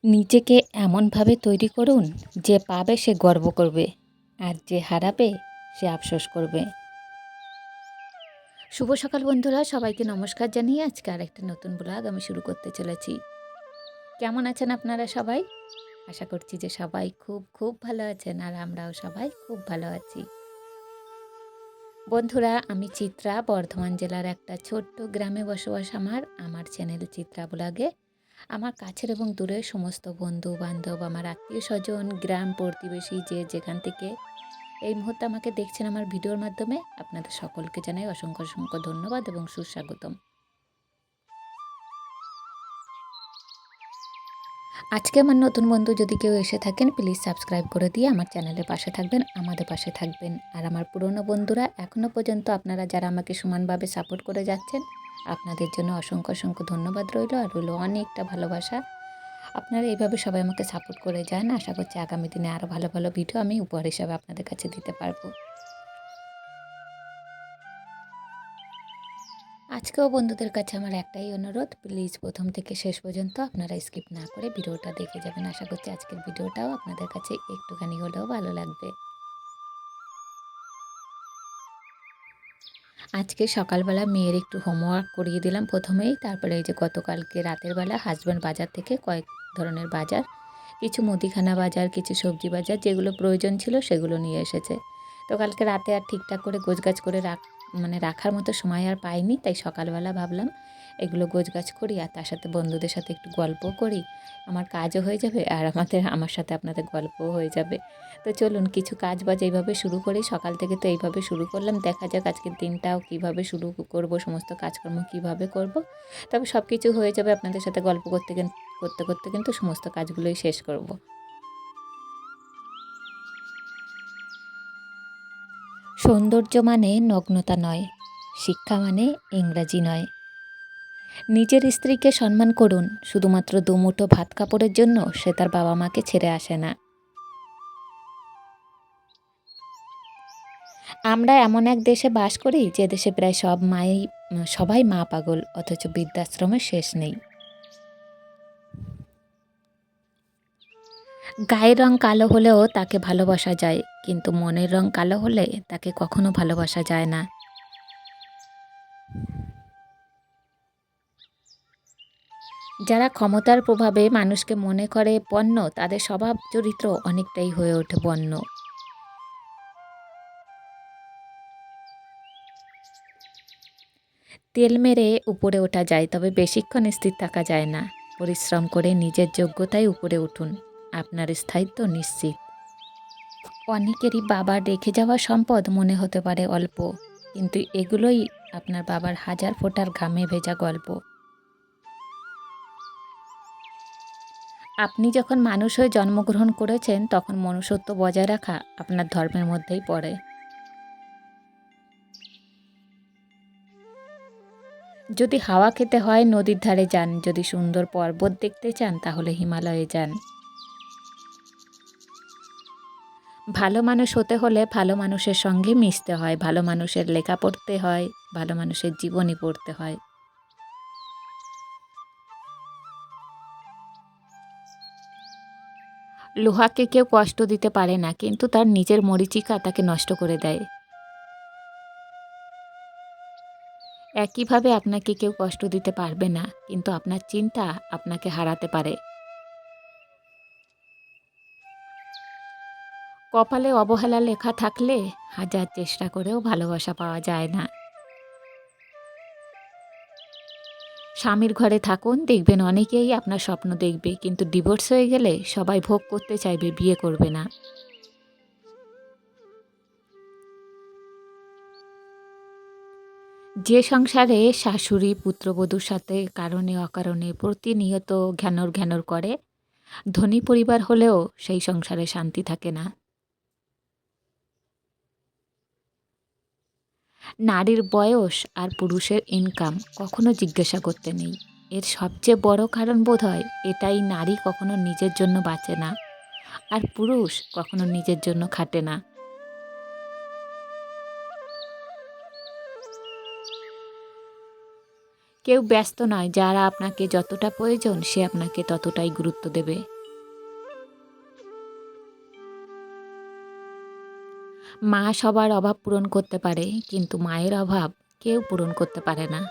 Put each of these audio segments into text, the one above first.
নিজেকে এমনভাবে তৈরি করুন যে পাবে সে গর্ব করবে, আর যে হারাবে সে আফসোস করবে। শুভ সকাল বন্ধুরা, সবাইকে নমস্কার জানিয়ে আজকে আরেকটা নতুন ব্লগ আমি শুরু করতে চলেছি। কেমন আছেন আপনারা সবাই? আশা করছি যে সবাই খুব খুব ভালো আছেন, আর আমরাও সবাই খুব ভালো আছি। বন্ধুরা, আমি চিত্রা, বর্ধমান জেলার একটা ছোট্ট গ্রামে বসবাস আমার চ্যানেল চিত্রা ব্লগে আমার কাছের এবং দূরের সমস্ত বন্ধু বান্ধব, আমার আত্মীয় স্বজন, গ্রাম প্রতিবেশী যে যেখান থেকে এই মুহূর্তে আমাকে দেখছেন আমার ভিডিওর মাধ্যমে, আপনাদের সকলকে জানাই অসংখ্য অসংখ্য ধন্যবাদ এবং সুস্বাগতম। আজকে আমার নতুন বন্ধু যদি কেউ এসে থাকেন, প্লিজ সাবস্ক্রাইব করে দিয়ে আমার চ্যানেলের পাশে থাকবেন, আমাদের পাশে থাকবেন। আর আমার পুরনো বন্ধুরা এখনও পর্যন্ত আপনারা যারা আমাকে সমানভাবে সাপোর্ট করে যাচ্ছেন, আপনাদের জন্য অসংখ্য অসংখ্য ধন্যবাদ রইল, আর রইল অনেকটা ভালোবাসা। আপনারা এইভাবে সবাই আমাকে সাপোর্ট করে যান। আশা করছি আগামী দিনে আরও ভালো ভালো ভিডিও আমি উপহার হিসাবে আপনাদের কাছে দিতে পারবো। আজকেও বন্ধুদের কাছে আমার একটাই অনুরোধ, প্লিজ প্রথম থেকে শেষ পর্যন্ত আপনারা স্কিপ না করে ভিডিওটা দেখে যাবেন। আশা করছি আজকের ভিডিওটাও আপনাদের কাছে একটুখানি হলেও ভালো লাগবে। আজকে সকালবেলা মেয়ের একটু হোমওয়ার্ক করিয়ে দিলাম প্রথমেই, তারপরে এই যে গতকালকে রাতের বেলা হাজব্যান্ড বাজার থেকে কয়েক ধরনের বাজার, কিছু মুদিখানা বাজার, কিছু সবজি বাজার, যেগুলো প্রয়োজন ছিল সেগুলো নিয়ে এসেছে। তো কালকে রাতে আর ঠিকঠাক করে গোছগাছ করে রাখার মতো সময় আর পাইনি, তাই সকালবেলা ভাবলাম এগুলো গোছগাছ করি, আর তার সাথে বন্ধুদের সাথে একটু গল্প করি, আমার কাজও হয়ে যাবে আর আমার সাথে আপনাদের গল্পও হয়ে যাবে। তো চলুন কিছু কাজ বাজ এইভাবে শুরু করি। সকাল থেকে তো এইভাবে শুরু করলাম, দেখা যাক আজকের দিনটাও কিভাবে শুরু করব, সমস্ত কাজকর্ম কিভাবে করব। তবে সব কিছু হয়ে যাবে, আপনাদের সাথে গল্প করতে করতে করতে কিন্তু সমস্ত কাজগুলোই শেষ করব। সৌন্দর্য মানে নগ্নতা নয়, শিক্ষা মানে ইংরাজি নয়। নিজের স্ত্রীকে সম্মান করুন, শুধুমাত্র দুমুঠো ভাত কাপড়ের জন্য সে তার বাবা মাকে ছেড়ে আসে না। আমরা এমন এক দেশে বাস করি যে দেশে প্রায় সবাই মা পাগল, অথচ বৃদ্ধাশ্রমের শেষ নেই। গায়ের রং কালো হলেও তাকে ভালোবাসা যায়, কিন্তু মনের রং কালো হলে তাকে কখনো ভালোবাসা যায় না। যারা ক্ষমতার প্রভাবে মানুষকে মনে করে পণ্য, তাদের স্বভাব চরিত্র অনেকটাই হয়ে ওঠে বন্য। তেল মেরে উপরে ওঠা যায়, তবে বেশিক্ষণ স্থির থাকা যায় না। পরিশ্রম করে নিজের যোগ্যতায় উপরে উঠুন, আপনার স্থায়িত্ব নিশ্চিত। অনেকেরই বাবার রেখে যাওয়া সম্পদ মনে হতে পারে অল্প, কিন্তু এগুলোই আপনার বাবার হাজার ফোঁটার ঘামে ভেজা গল্প। আপনি যখন মানুষ হয়ে জন্মগ্রহণ করেছেন, তখন মনুষ্যত্ব বজায় রাখা আপনার ধর্মের মধ্যেই পড়ে। যদি হাওয়া খেতে হয় নদীর ধারে যান, যদি সুন্দর পর্বত দেখতে চান তাহলে হিমালয়ে যান। ভালো মানুষ হতে হলে ভালো মানুষের সঙ্গে মিশতে হয়, ভালো মানুষের লেখা পড়তে হয়, ভালো মানুষের জীবনী পড়তে হয়। লোহাকে কেউ কষ্ট দিতে পারে না, কিন্তু তার নিজের মরীচিকা তাকে নষ্ট করে দেয়। একইভাবে আপনাকে কেউ কষ্ট দিতে পারবে না, কিন্তু আপনার চিন্তা আপনাকে হারাতে পারে। কপালে অবহেলা লেখা থাকলে হাজার চেষ্টা করেও ভালোবাসা পাওয়া যায় না। স্বামীর ঘরে থাকুন, দেখবেন অনেকেই আপনার স্বপ্ন দেখবে, কিন্তু ডিভোর্স হয়ে গেলে সবাই ভোগ করতে চাইবে, বিয়ে করবে না। যে সংসারে শাশুড়ি পুত্রবধূর সাথে কারণে অকারণে প্রতিনিয়ত ঘ্যানর ঘ্যানর করে, ধনী পরিবার হলেও সেই সংসারে শান্তি থাকে না। নারীর বয়স আর পুরুষের ইনকাম কখনো জিজ্ঞাসা করতে নেই। এর সবচেয়ে বড় কারণ বোধহয় এটাই, নারী কখনো নিজের জন্য বাঁচে না, আর পুরুষ কখনো নিজের জন্য খাটে না। কেউ ব্যস্ত নয়, যারা আপনাকে যতটা প্রয়োজন সে আপনাকে ততটাই গুরুত্ব দেবে। মা সবার অভাব পূরণ করতে পারে, কিন্তু মায়ের অভাব কেউ পূরণ করতে পারে না।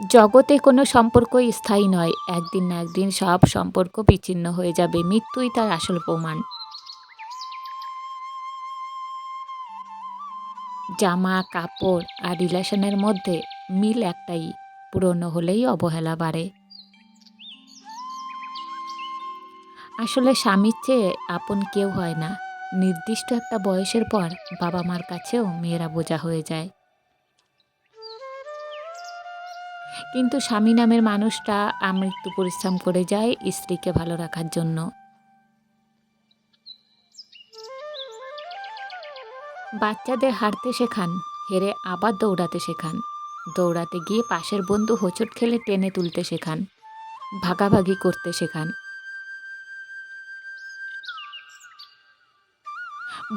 জগতে কোনো সম্পর্কই স্থায়ী নয়। একদিন না একদিন সব সম্পর্ক বিচ্ছিন্ন হয়ে যাবে। মৃত্যুই তার আসল প্রমাণ। জামা, কাপড় আর রিলেশনের মধ্যে মিল একটাই, পুরনো হলেই অবহেলা বাড়ে। আসলে স্বামীর চেয়ে আপন কেউ হয় না। নির্দিষ্ট একটা বয়সের পর বাবা-মার কাছেও মেয়েরা বোঝা হয়ে যায়। কিন্তু স্বামী নামের মানুষটা আমৃত্যু পরিশ্রম করে যায় স্ত্রীকে ভালো রাখার জন্য। বাচ্চাদের হাঁটতে শেখান, হেরে আবার দৌড়াতে শেখান। দৌড়াতে গিয়ে পাশের বন্ধু হোঁচট খেলে টেনে তুলতে শেখান। ভাগাভাগি করতে শেখান।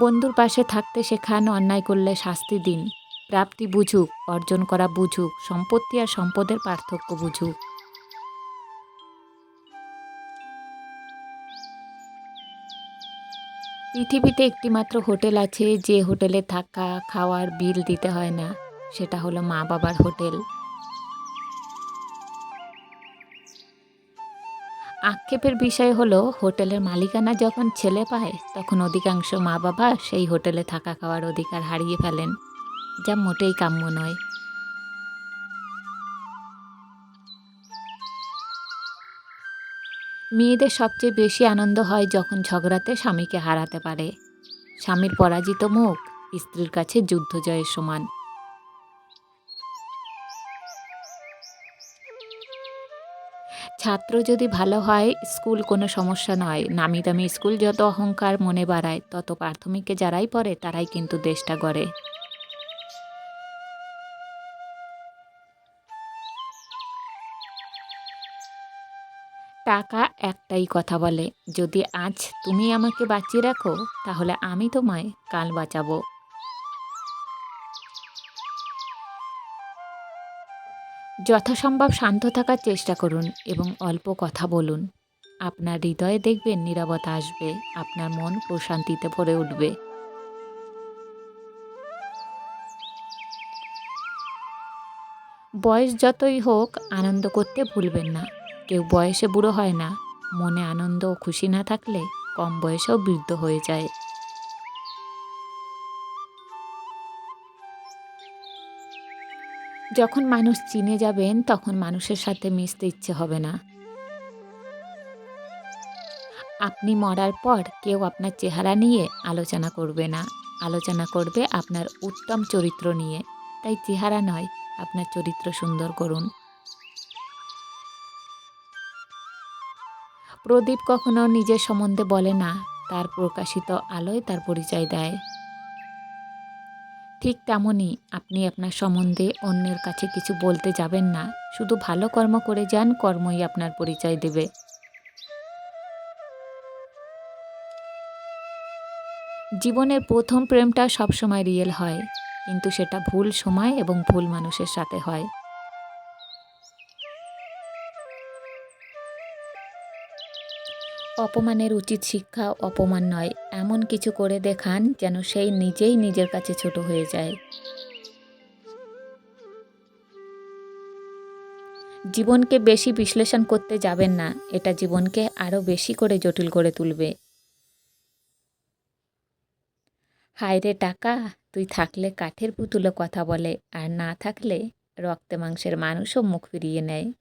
বন্ধুর পাশে থাকতে শেখান, অন্যায় করলে শাস্তি দিন। প্রাপ্তি বুঝুক, অর্জন করা বুঝুক, সম্পত্তি আর সম্পদের পার্থক্য বুঝুক। পৃথিবীতে একটিমাত্র হোটেল আছে যে হোটেলে থাকা খাওয়ার বিল দিতে হয় না। সেটা হলো মা বাবার হোটেল। আক্ষেপের বিষয় হলো হোটেলের মালিকানা যখন ছেলে পায় তখন অধিকাংশ মা বাবা সেই হোটেলে থাকা খাওয়ার অধিকার হারিয়ে ফেলেন, যা মোটেই কাম্য নয়। মেয়েদের সবচেয়ে বেশি আনন্দ হয় যখন ঝগড়াতে স্বামীকে হারাতে পারে। স্বামীর পরাজিত মুখ স্ত্রীর কাছে যুদ্ধ জয়ের সমান। ছাত্র যদি ভালো হয় স্কুল কোনো সমস্যা নয়। নামি দামি স্কুল যত অহংকার মনে বাড়ায় তত প্রাথমিকে যারাই পড়ে তারাই কিন্তু দেশটা গড়ে। টাকা একটাই কথা বলে, যদি আজ তুমি আমাকে বাঁচিয়ে রাখো তাহলে আমি তোমায় কাল বাঁচাবো। যথাসম্ভব শান্ত থাকার চেষ্টা করুন এবং অল্প কথা বলুন। আপনার হৃদয়ে দেখবেন নীরবতা আসবে, আপনার মন প্রশান্তিতে ভরে উঠবে। বয়স যতই হোক আনন্দ করতে ভুলবেন না। কেউ বয়সে বুড়ো হয় না। মনে আনন্দ ও খুশি না থাকলে কম বয়সেও বৃদ্ধ হয়ে যায়। যখন মানুষ চিনে যাবেন তখন মানুষের সাথে মিশতে ইচ্ছে হবে না। আপনি মরার পর কেউ আপনার চেহারা নিয়ে আলোচনা করবে না। আলোচনা করবে আপনার উত্তম চরিত্র নিয়ে। তাই চেহারা নয়, আপনার চরিত্র সুন্দর করুন। প্রদীপ কখনো নিজের সম্বন্ধে বলে না, তার প্রকাশিত আলোয় তার পরিচয় দেয়। ঠিক তেমনই আপনি আপনার সম্বন্ধে অন্যের কাছে কিছু বলতে যাবেন না। শুধু ভালো কর্ম করে যান, কর্মই আপনার পরিচয় দেবে। জীবনের প্রথম প্রেমটা সবসময় রিয়েল হয়, কিন্তু সেটা ভুল সময় এবং ভুল মানুষের সাথে হয়। অপমানের উচিত শিক্ষা অপমান নয়, এমন কিছু করে দেখান যেন সেই নিজেই নিজের কাছে ছোট হয়ে যায়। জীবনকে বেশি বিশ্লেষণ করতে যাবেন না, এটা জীবনকে আরও বেশি করে জটিল করে তুলবে। হায়রে টাকা, তুই থাকলে কাঠের পুতুলও কথা বলে, আর না থাকলে রক্তে মাংসের মানুষও মুখ ফিরিয়ে নেয়।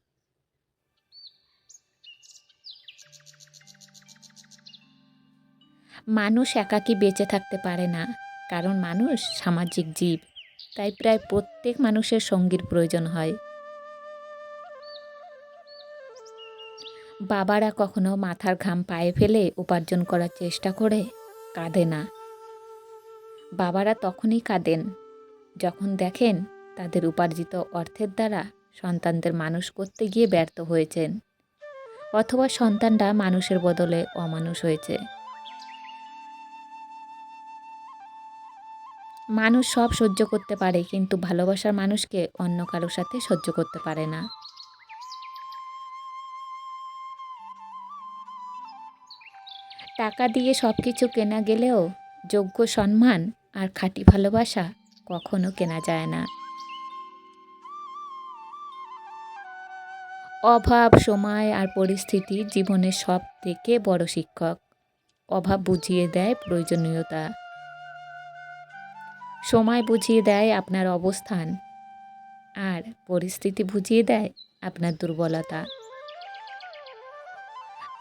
মানুষ একাকী বেঁচে থাকতে পারে না, কারণ মানুষ সামাজিক জীব। তাই প্রায় প্রত্যেক মানুষের সঙ্গীর প্রয়োজন হয়। বাবারা কখনো মাথার ঘাম পায়ে ফেলে উপার্জন করার চেষ্টা করে কাঁদে না। বাবারা তখনই কাঁদেন যখন দেখেন তাদের উপার্জিত অর্থের দ্বারা সন্তানদের মানুষ করতে গিয়ে ব্যর্থ হয়েছেন, অথবা সন্তানরা মানুষের বদলে অমানুষ হয়েছে। মানুষ সব সহ্য করতে পারে, কিন্তু ভালোবাসার মানুষকে অন্য কারোর সাথে সহ্য করতে পারে না। টাকা দিয়ে সব কিছু কেনা গেলেও যোগ্য সম্মান আর খাঁটি ভালোবাসা কখনো কেনা যায় না। অভাব, সময় আর পরিস্থিতি জীবনের সব থেকে বড় শিক্ষক। অভাব বুঝিয়ে দেয় প্রয়োজনীয়তা, সময় বুঝিয়ে দেয় আপনার অবস্থান, আর পরিস্থিতি বুঝিয়ে দেয় আপনার দুর্বলতা।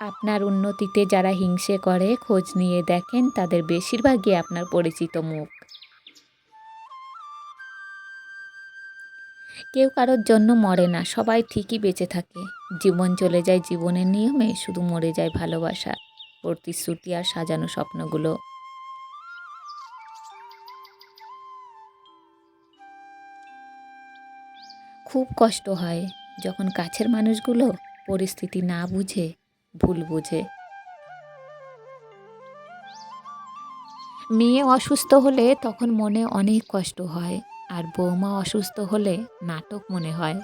আপনার উন্নতিতে যারা হিংসে করে খোঁজ নিয়ে দেখেন তাদের বেশিরভাগই আপনার পরিচিত মুখ। কেউ কারোর জন্য মরে না, সবাই ঠিকই বেঁচে থাকে। জীবন চলে যায় জীবনের নিয়মে, শুধু মরে যায় ভালোবাসা, প্রতিশ্রুতি আর সাজানো স্বপ্নগুলো। খুব কষ্ট হয় যখন কাছের মানুষগুলো পরিস্থিতি না বুঝে ভুল বুঝে। মেয়ে অসুস্থ হলে তখন মনে অনেক কষ্ট হয়, আর বৌমা অসুস্থ হলে নাটক মনে হয়।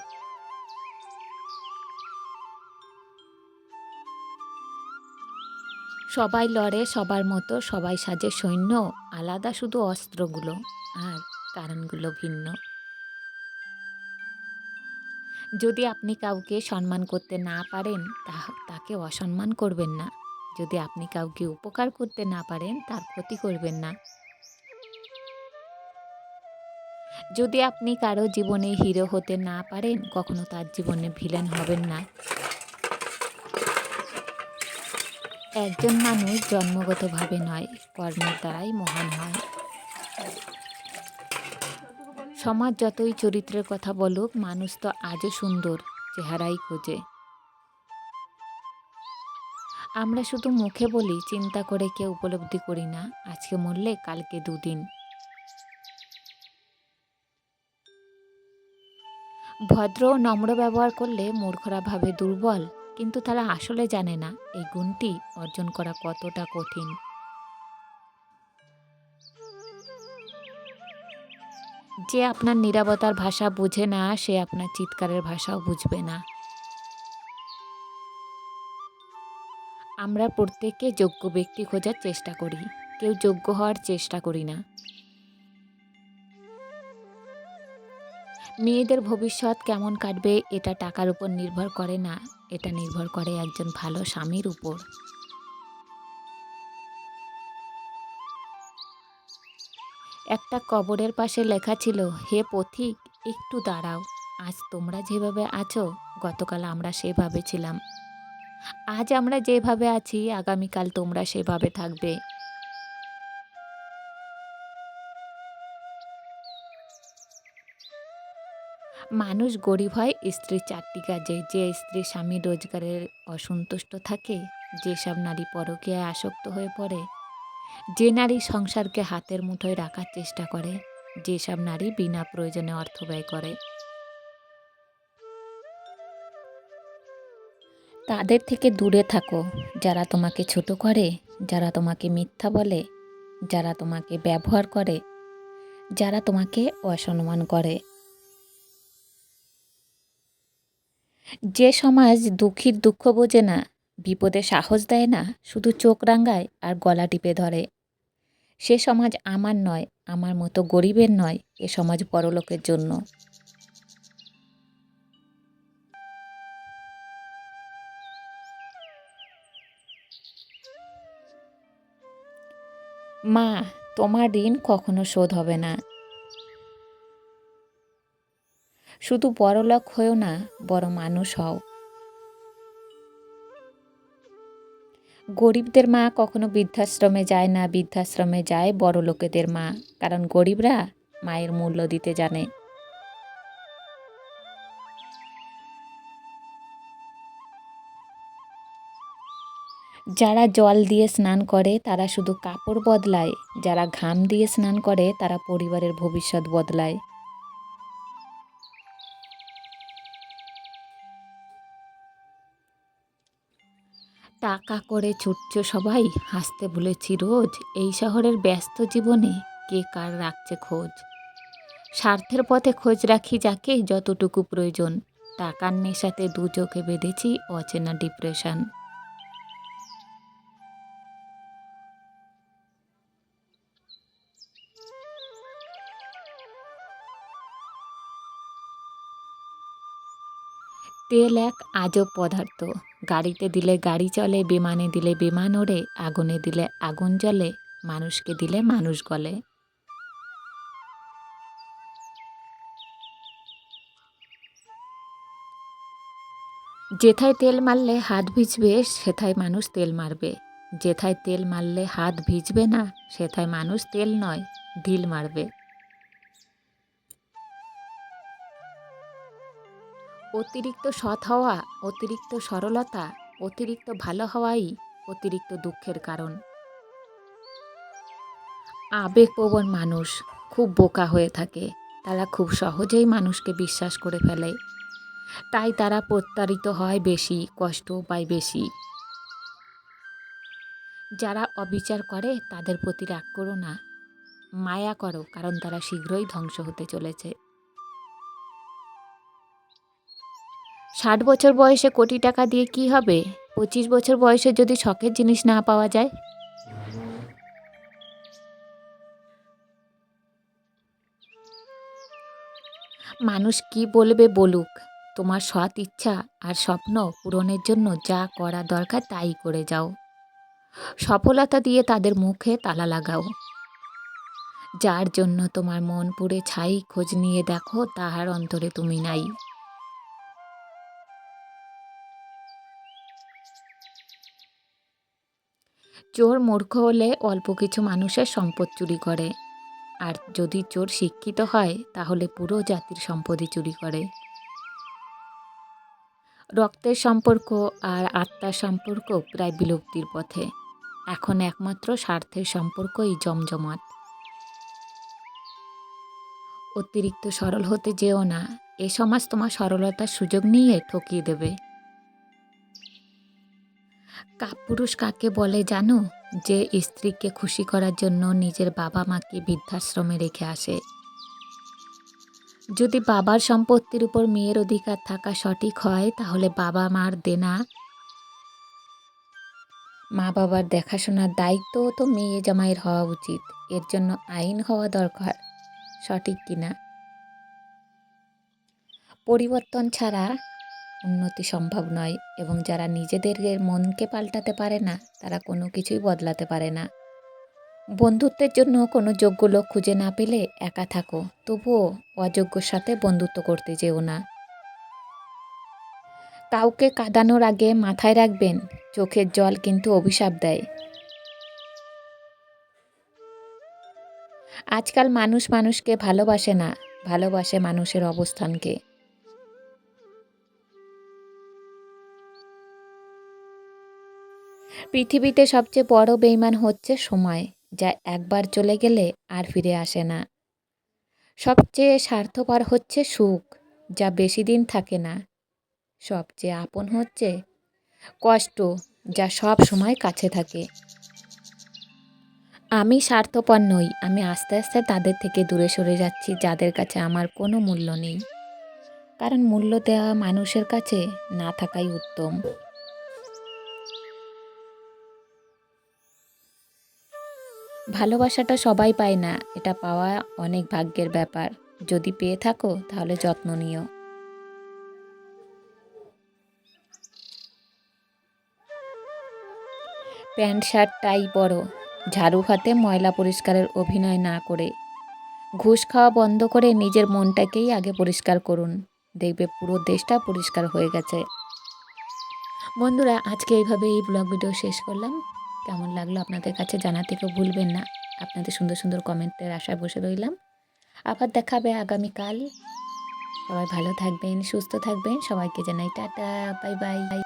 সবাই লড়ে সবার মতো, সবাই সাজে সৈন্য, আলাদা শুধু অস্ত্রগুলো আর কারণগুলো ভিন্ন। যদি আপনি কাউকে সম্মান করতে না পারেন তাকে অসম্মান করবেন না। যদি আপনি কাউকে উপকার করতে না পারেন তার ক্ষতি করবেন না। যদি আপনি কারো জীবনে হিরো হতে না পারেন কখনো তার জীবনে ভিলেন হবেন না। একজন মানুষ জন্মগতভাবে নয়, কর্মের দ্বারাই মহান হয়। সমাজ যতই চরিত্রের কথা বলুক, মানুষ তো আজও সুন্দর চেহারাই খোঁজে। আমরা শুধু মুখে বলি, চিন্তা করে কেউ উপলব্ধি করি না, আজকে মরলে কালকে দুদিন। ভদ্র ও নম্র ব্যবহার করলে মূর্খরা ভাবে দুর্বল, কিন্তু তারা আসলে জানে না এই গুণটি অর্জন করা কতটা কঠিন। যে আপনার নীরবতার ভাষা বুঝে না সে আপনার চিৎকারের ভাষাও বুঝবে না। আমরা প্রত্যেকে যোগ্য ব্যক্তি খোঁজার চেষ্টা করি, কেউ যোগ্য হওয়ার চেষ্টা করি না। মেয়েদের ভবিষ্যৎ কেমন কাটবে এটা টাকার উপর নির্ভর করে না, এটা নির্ভর করে একজন ভালো স্বামীর উপর। একটা কবরের পাশে লেখা ছিল, হে পথিক একটু দাঁড়াও, আজ তোমরা যেভাবে আছো গতকাল আমরা সেভাবে ছিলাম, আজ আমরা যেভাবে আছি আগামীকাল তোমরা সেভাবে থাকবে। মানুষ গরিব হয় স্ত্রীর 4টি কাজে, যে স্ত্রী স্বামী রোজগারের অসন্তুষ্ট থাকে, যেসব নারী পরকীয়ায় আসক্ত হয়ে পড়ে, যে নারী সংসারকে হাতের মুঠোয় রাখার চেষ্টা করে, যেসব নারী বিনা প্রয়োজনে অর্থ ব্যয় করে। তাদের থেকে দূরে থাকো যারা তোমাকে ছোট করে, যারা তোমাকে মিথ্যা বলে, যারা তোমাকে ব্যবহার করে, যারা তোমাকে অসম্মান করে। যে সমাজ দুঃখীর দুঃখ বোঝে না, বিপদে সাহস দেয় না, শুধু চোখ রাঙায় আর গলা টিপে ধরে, সে সমাজ আমার নয়, আমার মতো গরিবের নয়, এ সমাজ বড়লোকের জন্য। মা, তোমার ঋণ কখনো শোধ হবে না। শুধু বড়লোক হয়েও না, বড় মানুষ হও। গরিবদের মা কখনো বৃদ্ধাশ্রমে যায় না, বৃদ্ধাশ্রমে যায় বড় লোকেদের মা, কারণ গরিবরা মায়ের মূল্য দিতে জানে। যারা জল দিয়ে স্নান করে তারা শুধু কাপড় বদলায়, যারা ঘাম দিয়ে স্নান করে তারা পরিবারের ভবিষ্যৎ বদলায়। টাকা করে ছুটছ সবাই, হাসতে ভুলেছি রোজ, এই শহরের ব্যস্ত জীবনে কে কার রাখছে খোঁজ। স্বার্থের পথে খোঁজ রাখি যাকে যতটুকু প্রয়োজন, টাকার নেশাতে দু চোখে বেঁধেছি অচেনা ডিপ্রেশন। তেল এক আজব পদার্থ। গাড়িতে দিলে গাড়ি চলে, বিমানে দিলে বিমান ওড়ে, আগুনে দিলে আগুন জ্বলে, মানুষকে দিলে মানুষ গলে। যেথায় তেল মারলে হাত ভিজবে সেথায় মানুষ তেল মারবে, যেথায় তেল মারলে হাত ভিজবে না সেথায় মানুষ তেল নয় ঢিল মারবে। অতিরিক্ত সৎ হওয়া, অতিরিক্ত সরলতা, অতিরিক্ত ভালো হওয়াই অতিরিক্ত দুঃখের কারণ। আবেগপ্রবণ মানুষ খুব বোকা হয়ে থাকে, তারা খুব সহজেই মানুষকে বিশ্বাস করে ফেলে, তাই তারা প্রতারিত হয় বেশি, কষ্টও পায় বেশি। যারা অবিচার করে তাদের প্রতি রাগ করো না, মায়া করো, কারণ তারা শীঘ্রই ধ্বংস হতে চলেছে। 60 বছর বয়সে কোটি টাকা দিয়ে কি হবে? 25 বছর বয়সে যদি শখের জিনিস না পাওয়া যায়। মানুষ কি বলবে বলুক, তোমার সৎ ইচ্ছা আর স্বপ্ন পূরণের জন্য যা করা দরকার তাই করে যাও। সফলতা দিয়ে তাদের মুখে তালা লাগাও। যার জন্য তোমার মন পুড়ে ছাই, খোঁজ নিয়ে দেখো তাহার অন্তরে তুমি নাই। চোর মূর্খ হলে অল্প কিছু মানুষের সম্পদ চুরি করে, আর যদি চোর শিক্ষিত হয় তাহলে পুরো জাতির সম্পদই চুরি করে। রক্তের সম্পর্ক আর আত্মার সম্পর্ক প্রায় বিলুপ্তির পথে, এখন একমাত্র স্বার্থের সম্পর্কই জমজমাট। অতিরিক্ত সরল হতে যেও না, এ সমাজ তোমার সরলতার সুযোগ নিয়ে ঠকিয়ে দেবে। কাপুরুষ কাকে বলে জানো? যে স্ত্রীকে খুশি করার জন্য নিজের বাবা মাকে বৃদ্ধাশ্রমে রেখে আসে। যদি বাবার সম্পত্তির উপর মেয়ের অধিকার থাকা সঠিক হয়, তাহলে বাবা মার দেনা, মা বাবার দেখাশোনার দায়িত্ব তো মেয়ে জামাইয়ের হওয়া উচিত। এর জন্য আইন হওয়া দরকার, সঠিক কিনা? পরিবর্তন ছাড়া উন্নতি সম্ভব নয়, এবং যারা নিজেদের মনকে পাল্টাতে পারে না তারা কোনো কিছুই বদলাতে পারে না। বন্ধুত্বের জন্য কোনো যোগ্য লোক খুঁজে না পেলে একা থাকো, তবুও অযোগ্যর সাথে বন্ধুত্ব করতে যেও না। কাউকে কাঁদানোর আগে মাথায় রাখবেন, চোখের জল কিন্তু অভিশাপ দেয়। আজকাল মানুষ মানুষকে ভালোবাসে না, ভালোবাসে মানুষের অবস্থানকে। পৃথিবীতে সবচেয়ে বড় বেঈমান হচ্ছে সময়, যা একবার চলে গেলে আর ফিরে আসে না। সবচেয়ে স্বার্থপর হচ্ছে সুখ, যা বেশি দিন থাকে না। সবচেয়ে আপন হচ্ছে কষ্ট, যা সব সময় কাছে থাকে। আমি স্বার্থপর নই, আমি আস্তে আস্তে তাদের থেকে দূরে সরে যাচ্ছি যাদের কাছে আমার কোনো মূল্য নেই, কারণ মূল্য দেওয়া মানুষের কাছে না থাকাই উত্তম। ভালোবাসাটা সবাই পায় না, এটা পাওয়া অনেক ভাগ্যের ব্যাপার। যদি পেয়ে থাকো তাহলে যত্ন নিও। প্যান্ট শার্ট টাই পরো, ঝাড়ু হাতে ময়লা পরিষ্কারের অভিনয় না করে। ঘুষ খাওয়া বন্ধ করে নিজের মনটাকেই আগে পরিষ্কার করুন, দেখবে পুরো দেশটা পরিষ্কার হয়ে গেছে। বন্ধুরা, আজকে এইভাবে এই ব্লগ ভিডিও শেষ করলাম। কেমন লাগলো আপনাদের কাছে জানাতে কেউ ভুলবেন না। আপনাদের সুন্দর সুন্দর কমেন্টের আশায় বসে রইলাম। আবার দেখা হবে আগামীকাল। সবাই ভালো থাকবেন, সুস্থ থাকবেন। সবাইকে জানাই টাটা, বাই বাই।